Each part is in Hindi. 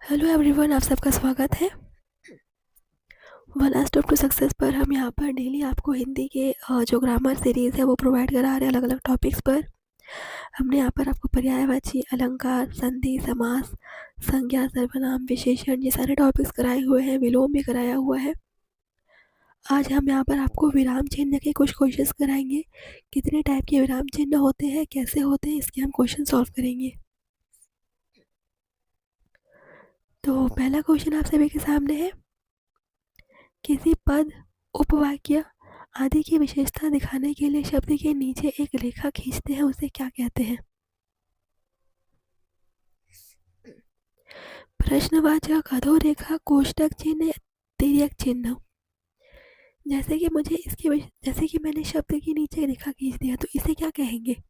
हेलो एवरीवन, आप सबका स्वागत है। वन स्टॉप टू सक्सेस पर हम यहाँ पर डेली आपको हिंदी के जो ग्रामर सीरीज़ है वो प्रोवाइड करा रहे हैं अलग अलग टॉपिक्स पर। हमने यहाँ पर आपको पर्यायवाची, अलंकार, संधि, समास, संज्ञा, सर्वनाम, विशेषण ये सारे टॉपिक्स कराए हुए हैं, विलोम भी कराया हुआ है। आज हम यहाँ पर आपको विराम चिन्ह के कुछ क्वेश्चंस कराएंगे। कितने टाइप के विराम चिन्ह होते हैं, कैसे होते हैं, इसके हम क्वेश्चन सॉल्व करेंगे। तो पहला क्वेश्चन आप सभी के सामने है, किसी पद, उपवाक्य आदि की विशेषता दिखाने के लिए शब्द के नीचे एक रेखा खींचते हैं, उसे क्या कहते हैं? प्रश्नवाचक, अधोरेखा, कोष्टक चिन्ह, तिर्यक चिन्ह। जैसे कि मैंने शब्द के नीचे रेखा खींच दिया, तो इसे क्या कहेंगे?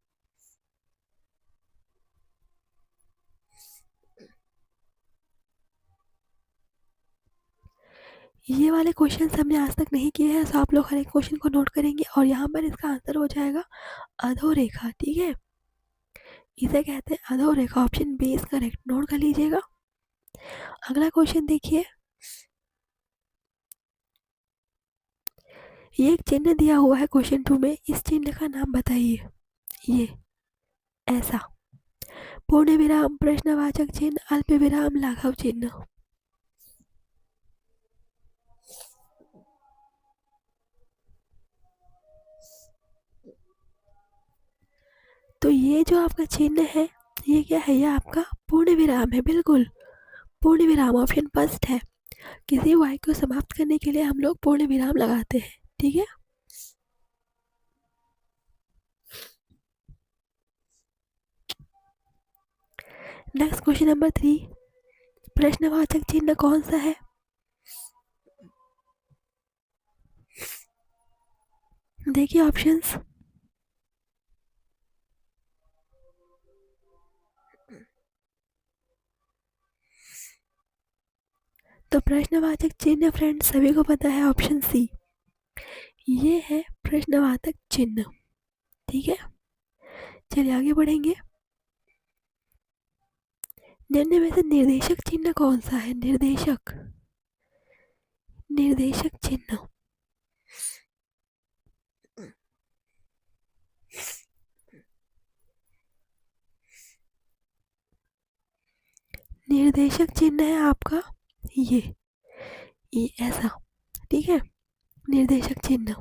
ये वाले क्वेश्चन हमने आज तक नहीं किए हैं, तो आप लोग हर एक क्वेश्चन को नोट करेंगे और यहाँ पर इसका आंसर हो जाएगा अधोरेखा। ठीक है, इसे कहते हैं अधोरेखा। Option B is correct, note कर लीजिएगा। अगला क्वेश्चन देखिए, ये एक चिन्ह दिया हुआ है क्वेश्चन 2 में, इस चिन्ह का नाम बताइए। ये ऐसा, पूर्ण विराम, प्रश्नवाचक चिन्ह, अल्प विराम, लाघव चिन्ह। तो ये जो आपका चिन्ह है, ये क्या है? ये आपका पूर्ण विराम है। बिल्कुल, पूर्ण विराम ऑप्शन फर्स्ट है। किसी वाक्य को समाप्त करने के लिए हम लोग पूर्ण विराम लगाते हैं। ठीक है, नेक्स्ट क्वेश्चन नंबर 3, प्रश्नवाचक चिन्ह कौन सा है? देखिए ऑप्शंस, तो प्रश्नवाचक चिन्ह फ्रेंड्स सभी को पता है, ऑप्शन सी, ये है प्रश्नवाचक चिन्ह। ठीक है, चलिए आगे बढ़ेंगे। निम्न में से निर्देशक चिन्ह कौन सा है? निर्देशक, निर्देशक चिन्ह। निर्देशक चिन्ह है आपका ये ऐसा। ठीक है, निर्देशक चिन्ह।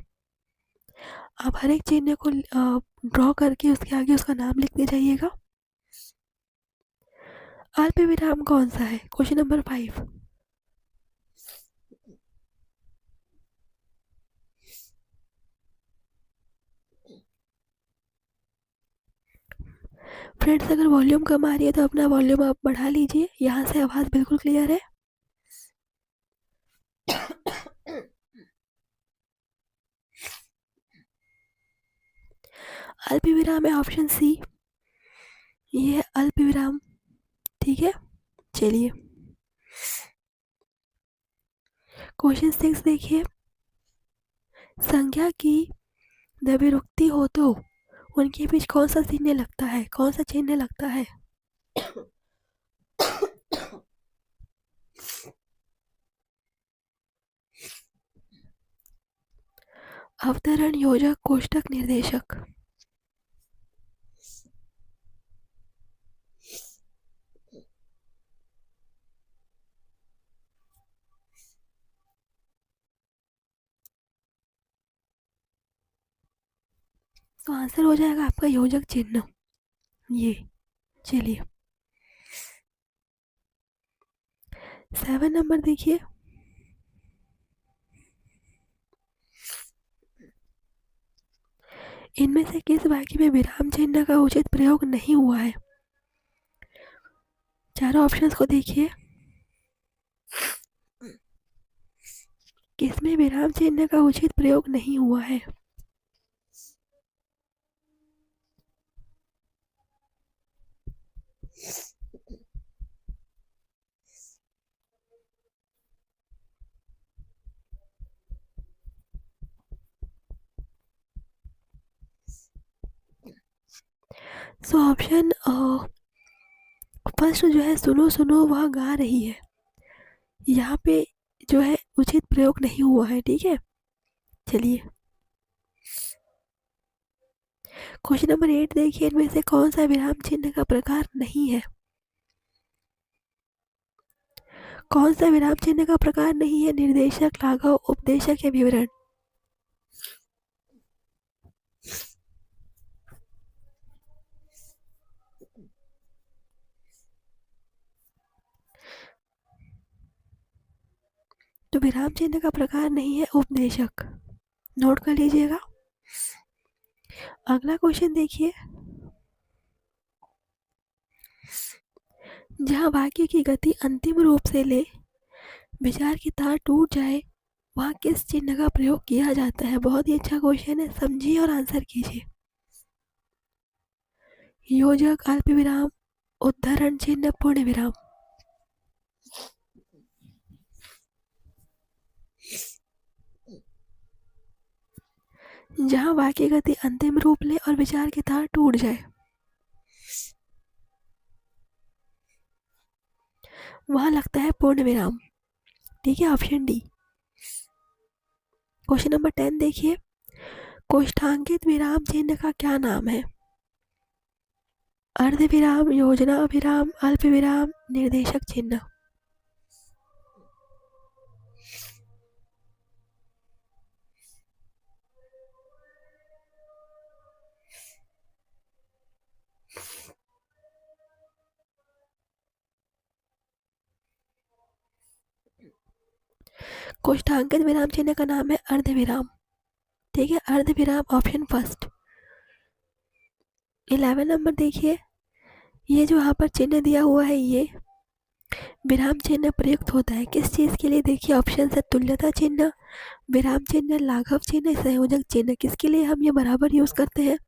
आप हर एक चिन्ह को ड्रॉ करके उसके आगे उसका नाम लिखते जाइएगा। अल्प विराम कौन सा है? Question number 5। फ्रेंड्स, अगर वॉल्यूम कम आ रही है तो अपना वॉल्यूम आप बढ़ा लीजिए, यहाँ से आवाज़ बिल्कुल क्लियर है। अल्प विराम है ऑप्शन सी, ये है अल्प विराम। ठीक है, चलिए क्वेश्चन 6 देखिए, संज्ञा की द्विरुक्ति हो तो उनके बीच कौन सा चिन्ह लगता है? कौन सा चिन्ह लगता है? अवतरण, योजक, कोष्टक, निर्देशक। तो आंसर हो जाएगा आपका योजक चिन्ह, ये। चलिए 7 नंबर देखिए, इनमें से किस वाक्य में विराम चिन्ह का उचित प्रयोग नहीं हुआ है? चारों ऑप्शंस को देखिए, किसमें विराम चिन्ह का उचित प्रयोग नहीं हुआ है? सो ऑप्शन फर्स्ट जो है सुनो सुनो वह गा रही है, यहाँ पे जो है उचित प्रयोग नहीं हुआ है, ठीक है। चलिए क्वेश्चन नंबर 8 देखिए, इनमें से कौन सा विराम चिन्ह का प्रकार नहीं है? कौन सा विराम चिन्ह का प्रकार नहीं है? निर्देशक, लाघव, उपदेशक या विवरण? तो विराम चिन्ह का प्रकार नहीं है उपदेशक, नोट कर लीजिएगा। अगला क्वेश्चन देखिए, जहाँ वाक्य की गति अंतिम रूप से ले विचार की तार टूट जाए, वहाँ किस चिन्ह का प्रयोग किया जाता है? बहुत ही अच्छा क्वेश्चन है, समझिए और आंसर कीजिए। योजक, अल्प विराम, उद्धरण चिन्ह, पूर्ण विराम? जहाँ वाक्य गति अंतिम रूप ले और विचार की तार टूट जाए, वहां लगता है पूर्ण विराम, ठीक है, ऑप्शन डी। क्वेश्चन नंबर 10 देखिए, कोष्ठांकित विराम चिन्ह का क्या नाम है? अर्ध विराम, योजना विराम, अल्प विराम, निर्देशक चिन्ह? कोष्ठांकित विराम चिन्ह का नाम है अर्ध विराम, ठीक है, अर्ध विराम ऑप्शन फर्स्ट। 11 नंबर देखिए, ये जो यहाँ पर चिन्ह दिया हुआ है, ये विराम चिन्ह प्रयुक्त होता है किस चीज के लिए? देखिए ऑप्शन है, तुल्यता चिन्ह, विराम चिन्ह, लाघव चिन्ह, संयोजक चिन्ह, किसके लिए हम ये बराबर यूज करते हैं?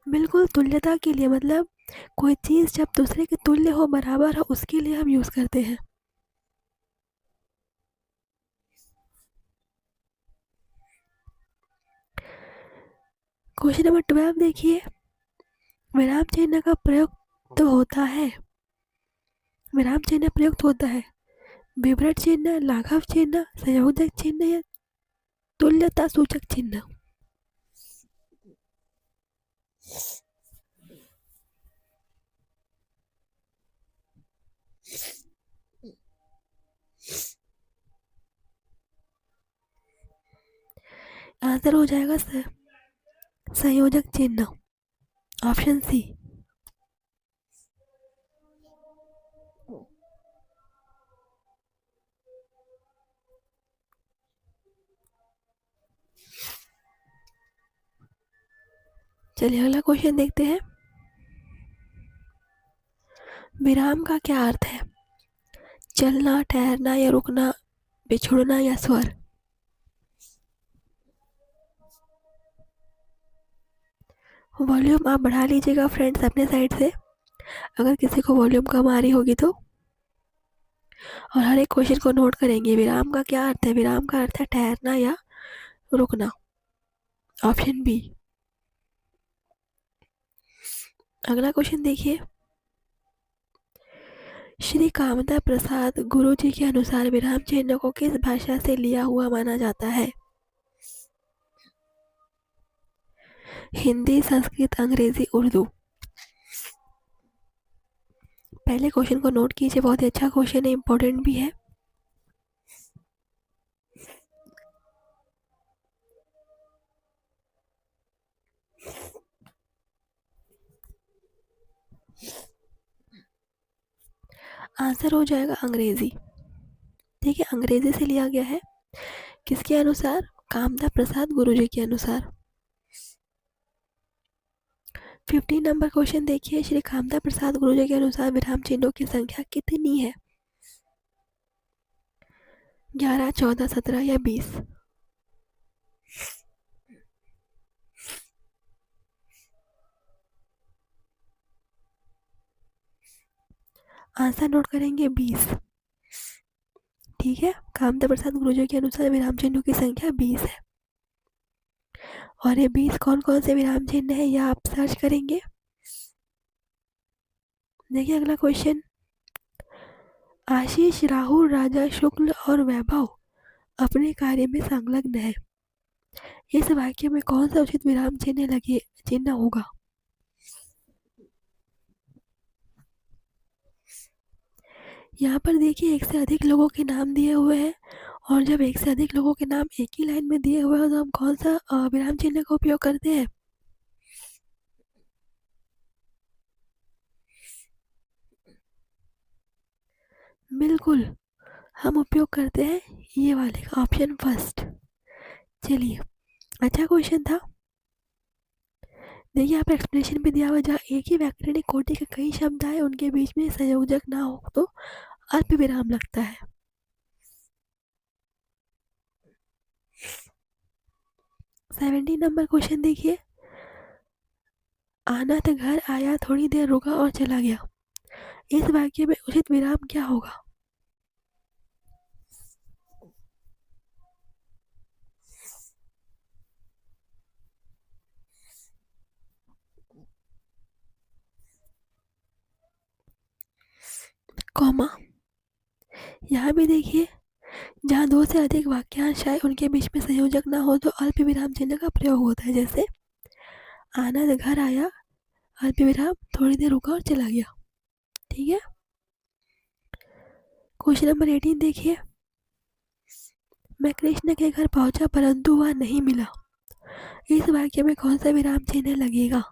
बिल्कुल तुल्यता के लिए, मतलब कोई चीज जब दूसरे के तुल्य हो, बराबर हो, उसके लिए हम यूज करते हैं। क्वेश्चन नंबर 12 देखिए, विराम चिन्ह का प्रयुक्त होता है, विराम चिन्ह प्रयुक्त होता है विवरण चिन्ह, लाघव चिन्ह, संयोजक चिन्ह या तुल्यता सूचक चिन्ह? आंसर हो जाएगा संयोजक चिन्ह, ऑप्शन सी। चलिए अगला क्वेश्चन देखते हैं, विराम का क्या अर्थ है? चलना, ठहरना या रुकना, बिछुड़ना या स्वर? वॉल्यूम आप बढ़ा लीजिएगा फ्रेंड्स अपने साइड से, अगर किसी को वॉल्यूम कम आ रही होगी तो। और हर एक क्वेश्चन को नोट करेंगे। विराम का क्या अर्थ है? विराम का अर्थ है ठहरना या रुकना, ऑप्शन बी। अगला क्वेश्चन देखिए, श्री कामदा प्रसाद गुरु जी के अनुसार विराम चिन्ह को किस भाषा से लिया हुआ माना जाता है? हिंदी, संस्कृत, अंग्रेजी, उर्दू? पहले क्वेश्चन को नोट कीजिए, बहुत ही अच्छा क्वेश्चन है, इंपॉर्टेंट भी है। आंसर हो जाएगा अंग्रेजी, ठीक है, अंग्रेजी से लिया गया है। किसके अनुसार? कामदा प्रसाद गुरु जी के अनुसार। 15 नंबर क्वेश्चन देखिए, श्री कामदा प्रसाद गुरु जी के अनुसार विराम चिन्हों की संख्या कितनी है? 11, 14, 17 या 20? आंसर नोट करेंगे 20, ठीक है। कामदा प्रसाद गुरु जी के अनुसार विराम चिन्हों की संख्या 20 है। और ये 20 कौन कौन से विराम चिन्ह है यह आप सर्च करेंगे। देखिए अगला क्वेश्चन, आशीष, राहुल, राजा, शुक्ल और वैभव अपने कार्य में संलग्न है। इस वाक्य में कौन सा उचित विराम चिन्ह होगा। यहाँ पर देखिए एक से अधिक लोगों के नाम दिए हुए हैं, और जब एक से अधिक लोगों के नाम एक ही लाइन में दिए हुए हैं तो हम कौन सा विराम चिन्ह का उपयोग करते हैं। बिल्कुल, हम उपयोग करते हैं ये वाले का, ऑप्शन फर्स्ट। चलिए, अच्छा क्वेश्चन था। देखिए यहाँ पर एक्सप्लेनेशन भी दिया हुआ, जहाँ एक ही व्याकरणिक कोटि के कई शब्द आए उनके बीच में संयोजक ना हो तो अल्प विराम लगता है। 17 नंबर क्वेश्चन देखिए, आना था घर आया, थोड़ी देर रुका और चला गया। इस वाक्य में उचित विराम क्या होगा। कॉमा। यहाँ भी देखिए, जहाँ दो से अधिक वाक्यांश आए उनके बीच में संयोजक ना हो तो अल्प विराम चिन्ह का प्रयोग होता है। जैसे आना था घर आया, अल्प विराम, थोड़ी देर रुका और चला गया। ठीक है। क्वेश्चन नंबर 18 देखिए, मैं कृष्ण के घर पहुंचा परंतु वह नहीं मिला। इस वाक्य में कौन सा विराम चिन्ह लगेगा।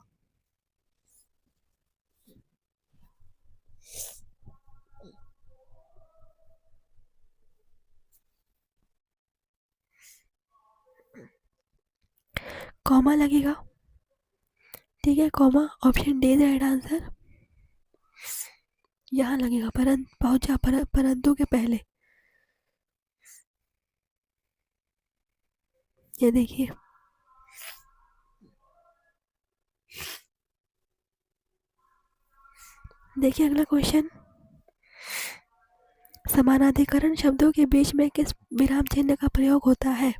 कॉमा लगेगा। ठीक है, comma, option D right answer. यहाँ लगेगा पहुंचा परंतु के पहले। ये देखिए, देखिए अगला क्वेश्चन, समानाधिकरण शब्दों के बीच में किस विराम चिन्ह का प्रयोग होता है।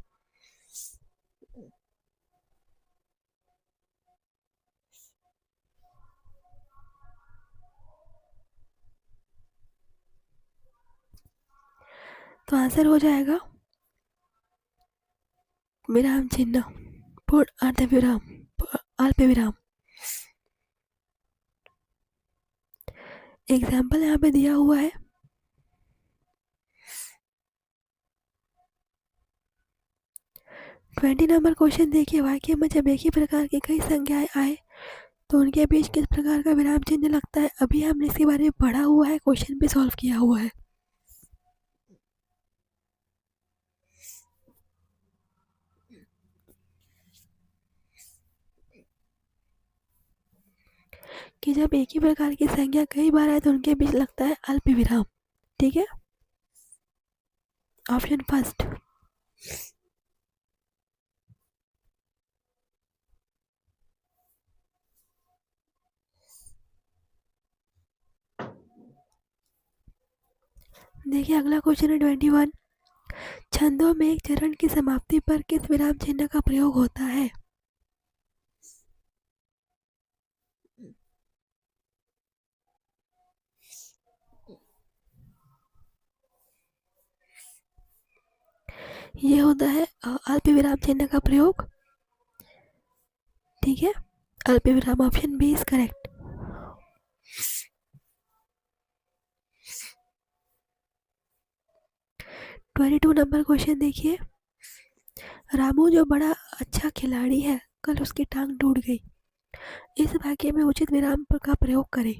तो आंसर हो जाएगा विराम चिन्ह, पूर्ण अर्ध विराम, अल्प विराम। एग्जाम्पल यहाँ पे दिया हुआ है, ट्वेंटी नंबर क्वेश्चन देखिए, वाक्य में जब एक ही प्रकार की कई संज्ञाएं आए तो उनके बीच किस प्रकार का विराम चिन्ह लगता है। अभी हमने इसके बारे में पढ़ा हुआ है, क्वेश्चन भी सॉल्व किया हुआ है। कि जब एक ही प्रकार की संज्ञा कई बार आए तो उनके बीच लगता है अल्प विराम। ठीक है, ऑप्शन फर्स्ट। देखिए अगला क्वेश्चन है 21, छंदों में एक चरण की समाप्ति पर किस विराम चिन्ह का प्रयोग होता है। ये होता है अल्प विराम चिन्ह का प्रयोग। ठीक है, अल्प विराम, option B is correct. 22 number question देखिए, रामू जो बड़ा अच्छा खिलाड़ी है कल उसकी टांग टूट गई। इस वाक्य में उचित विराम का प्रयोग करें।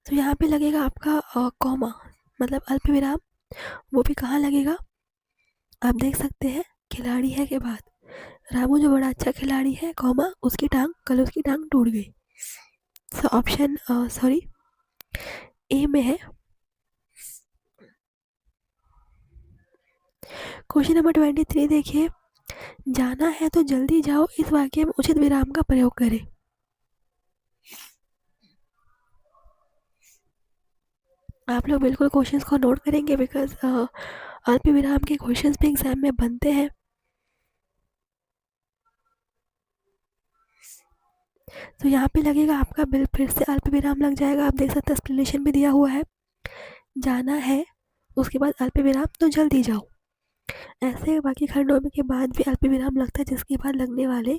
तो यहाँ पे लगेगा आपका कॉमा, मतलब अल्प विराम। वो भी कहाँ लगेगा, आप देख सकते हैं, खिलाड़ी है के बाद रामू जो बड़ा अच्छा खिलाड़ी है, कॉमा, कल उसकी टांग टूट गई। सो ऑप्शन सॉरी ए में है। क्वेश्चन नंबर 23 देखिए, जाना है तो जल्दी जाओ। इस वाक्य में उचित विराम का प्रयोग करें। आप लोग बिल्कुल क्वेश्चंस को नोट करेंगे बिकॉज अल्प विराम के क्वेश्चंस भी एग्जाम में बनते हैं। तो यहाँ पे लगेगा आपका बिल, फिर से अल्प विराम लग जाएगा। आप देख सकते हैं एक्सप्लेनेशन भी दिया हुआ है, जाना है उसके बाद अल्प विराम तो जल्दी जाओ। ऐसे बाकी खंडों में के बाद भी अल्प विराम लगता है, जिसके बाद लगने वाले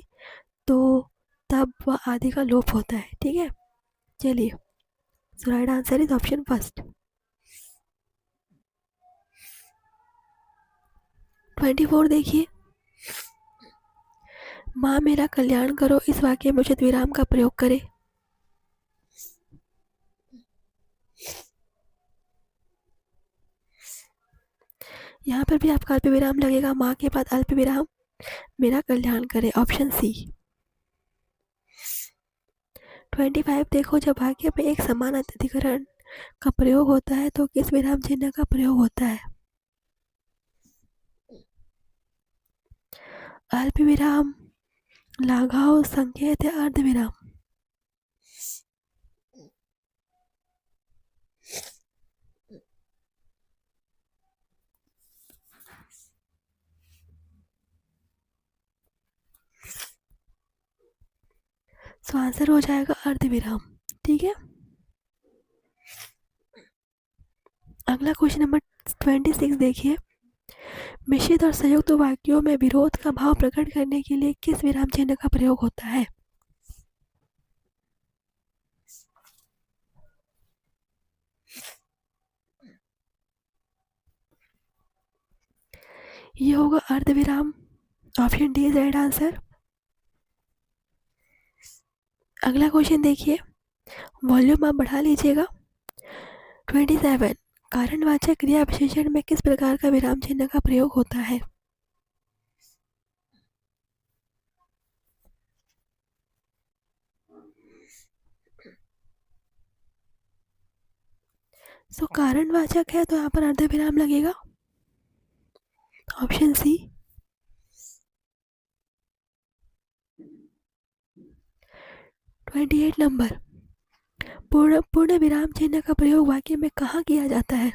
तो तब वह आदि का लोप होता है। ठीक है, चलिए, so right answer is option first. 24 देखिए, माँ मेरा कल्याण करो इस वाक्य में उचित विराम का प्रयोग करें। यहाँ पर भी आपका अल्प विराम लगेगा, माँ के बाद अल्प विराम, मेरा कल्याण करे, ऑप्शन सी। 25 देखो, जब वाक्य में एक समान अधिकरण का प्रयोग होता है तो किस विराम चिन्ह का प्रयोग होता है? अल्प विराम, लाघव, संकेत या अर्ध विराम? सो आंसर हो जाएगा अर्ध विराम। ठीक है, अगला क्वेश्चन नंबर 26 देखिए, मिश्रित और संयुक्त वाक्यों में विरोध का भाव प्रकट करने के लिए किस विराम चिन्ह का प्रयोग होता है? ये होगा अर्ध विराम, option D is right answer. अगला क्वेश्चन देखिए, वॉल्यूम आप बढ़ा लीजिएगा। 27, कारणवाचक क्रिया विशेषण में किस प्रकार का विराम चिन्ह का प्रयोग होता है? सो कारणवाचक है तो यहाँ पर अर्ध विराम लगेगा, ऑप्शन सी। 28 नंबर, पूर्ण विराम चिन्ह का प्रयोग वाक्य में कहाँ किया जाता है?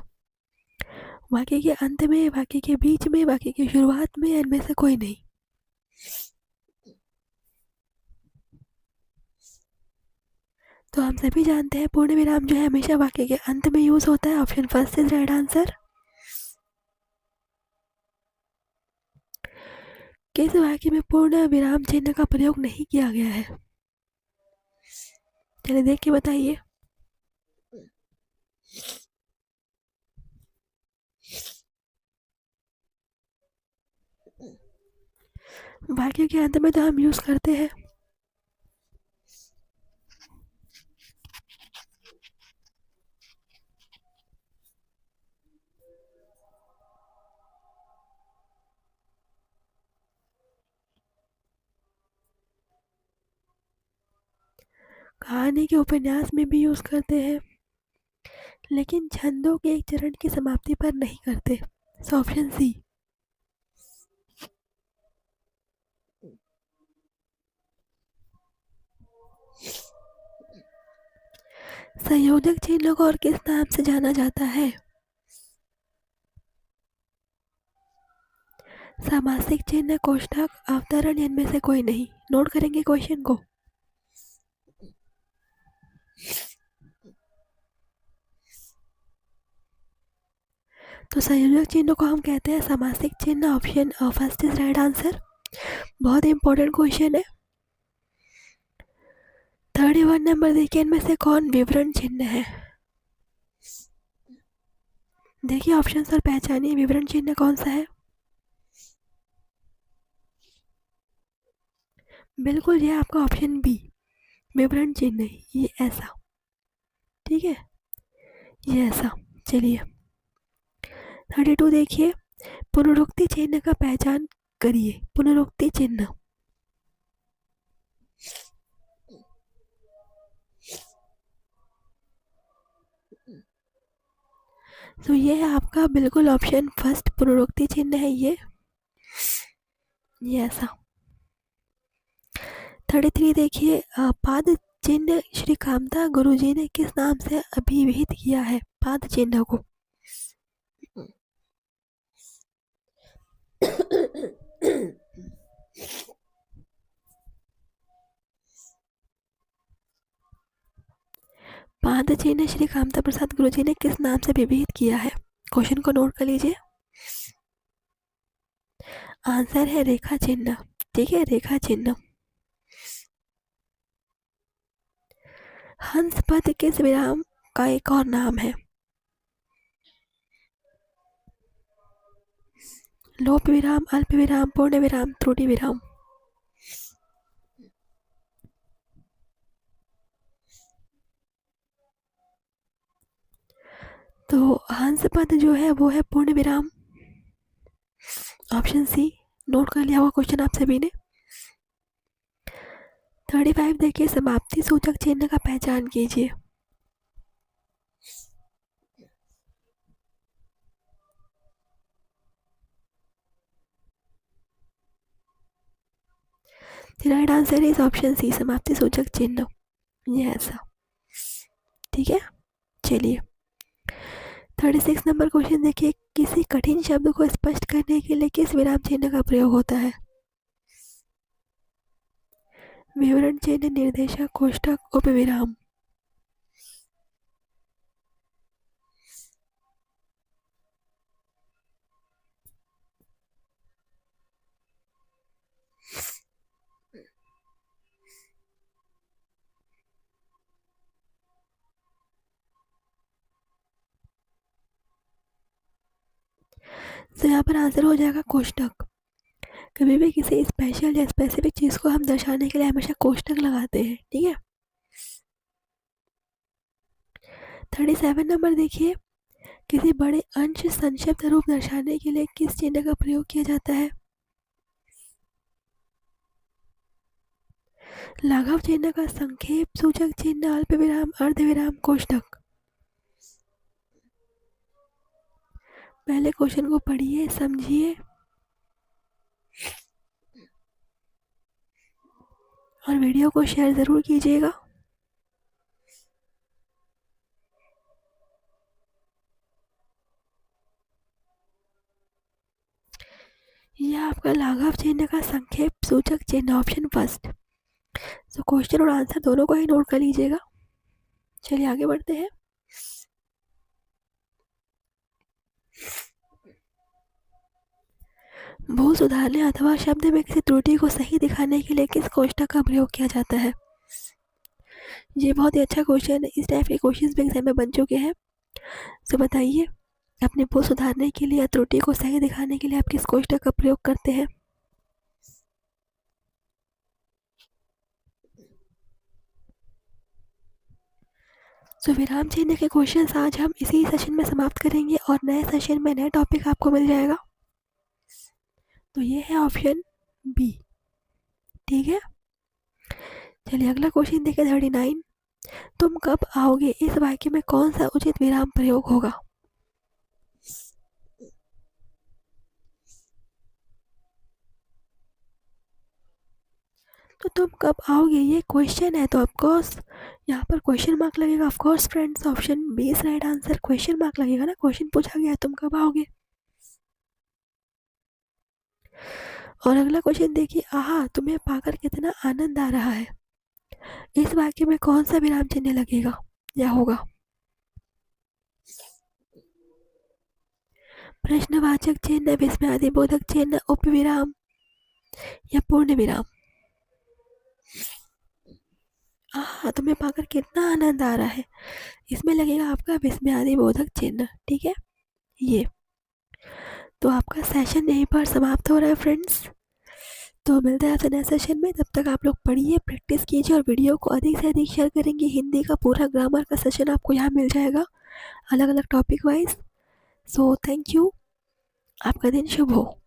वाक्य के अंत में, वाक्य के बीच में, वाक्य की शुरुआत में, इनमें से कोई नहीं। तो हम सभी जानते हैं पूर्ण विराम जो है हमेशा वाक्य के अंत में यूज होता है, option first is right answer. किस वाक्य में पूर्ण विराम चिन्ह का प्रयोग नहीं किया गया है? चलिए देख के बताइए। वाक्य के अंत में तो हम यूज करते हैं। कहानी के उपन्यास में भी यूज करते हैं, लेकिन छंदों के एक चरण की समाप्ति पर नहीं करते। So option C. संयोजक चिन्ह को और किस नाम से जाना जाता है? सामासिक चिन्ह, कोष्ठक, अवतरण, इनमें से कोई नहीं। नोट करेंगे क्वेश्चन को। तो संयोजक चिन्ह को हम कहते हैं सामासिक चिन्ह, option first is right answer. बहुत इंपॉर्टेंट क्वेश्चन है। 31 नंबर देखिए, इनमें से कौन विवरण चिन्ह है? देखिए ऑप्शन और पहचानिए विवरण चिन्ह कौन सा है। बिल्कुल, ये आपका ऑप्शन बी, विवरण चिन्ह, ये ऐसा। ठीक है, ये ऐसा। चलिए 32 देखिए, पुनरुक्ति चिन्ह का पहचान करिए। पुनरुक्ति चिन्ह, तो ये है आपका बिल्कुल ऑप्शन फर्स्ट, पुनरुक्ति चिन्ह है ये ऐसा। 33 देखिए, पाद चिन्ह श्री कामता गुरुजी ने किस नाम से अभिहित किया है पाद चिन्ह को? पाद चिन्ह श्री कामता प्रसाद गुरुजी ने किस नाम से अभिहित किया है? क्वेश्चन को नोट कर लीजिए। आंसर है रेखा चिन्ह। ठीक है, रेखा चिन्ह। हंस पद किस विराम का एक और नाम है? लोप विराम, अल्प विराम, पूर्ण विराम, त्रुटि विराम। तो हंस पद जो है वो है पूर्ण विराम। Option C. नोट कर लिया होगा क्वेश्चन आप सभी ने। 35 देखिए, समाप्ति सूचक चिन्ह का पहचान कीजिए। Right answer is option C, समाप्ति सूचक चिन्ह। ये ऐसा। ठीक है, चलिए 36 नंबर क्वेश्चन देखिए, किसी कठिन शब्द को स्पष्ट करने के लिए किस विराम चिन्ह का प्रयोग होता है? विवरण चिन्ह, निर्देशक, कोष्ठक, उपविराम। तो यहाँ पर आंसर हो जाएगा कोष्ठक। कभी भी किसी स्पेशल या स्पेसिफिक चीज को हम दर्शाने के लिए हमेशा कोष्ठक लगाते हैं। ठीक है। 37 नंबर देखिए, किसी बड़े अंश संक्षिप्त रूप दर्शाने के लिए किस चिन्ह का प्रयोग किया जाता है? लाघव चिन्ह का संक्षेप सूचक चिन्ह, अल्प विराम, अर्धविराम, कोष्ठक। पहले क्वेश्चन को पढ़िए, समझिए और वीडियो को शेयर जरूर कीजिएगा। यह आपका लाघव चिन्ह का संक्षेप सूचक चिन्ह, ऑप्शन फर्स्ट। तो क्वेश्चन और आंसर दोनों को ही नोट कर लीजिएगा। चलिए आगे बढ़ते हैं। भूल सुधारने अथवा शब्द में किसी त्रुटि को सही दिखाने के लिए किस कोष्ठक का प्रयोग किया जाता है? ये बहुत ही अच्छा क्वेश्चन है। इस टाइप के क्वेश्चंस भी एग्जाम में बन चुके हैं। तो बताइए, अपने भूल सुधारने के लिए या त्रुटि को सही दिखाने के लिए आप किस कोष्ठक का प्रयोग करते हैं? तो विराम चिन्ह के क्वेश्चंस आज हम इसी सेशन में समाप्त करेंगे और नए सेशन में नया टॉपिक आपको मिल जाएगा। तो ये है ऑप्शन बी। ठीक है, चलिए अगला क्वेश्चन देखिए 39। तुम कब आओगे इस वाक्य में कौन सा उचित विराम प्रयोग होगा? तो तुम कब आओगे ये क्वेश्चन है, तो ऑफकोर्स यहाँ पर क्वेश्चन मार्क लगेगा। Of course friends, option B is right answer. Question mark लगेगा ना, क्वेश्चन पूछा गया है तुम कब आओगे। और अगला क्वेश्चन देखिए, आहा तुम्हें पाकर कितना आनंद आ रहा है। इस वाक्य में कौन सा विराम चिन्ह लगेगा या होगा? प्रश्नवाचक चिन्ह, विस्मयादिबोधक चिन्ह, उपविराम या पूर्ण विराम? आहा तुम्हें पाकर कितना आनंद आ रहा है, इसमें लगेगा आपका विस्मयादिबोधक चिन्ह। ठीक है, ये तो आपका सेशन यहीं पर समाप्त हो रहा है फ्रेंड्स। तो मिलते हैं आपसे नए सेशन में। तब तक आप लोग पढ़िए, प्रैक्टिस कीजिए और वीडियो को अधिक से अधिक शेयर करेंगे। हिंदी का पूरा ग्रामर का सेशन आपको यहाँ मिल जाएगा, अलग अलग topic wise. So thank you, आपका दिन शुभ हो।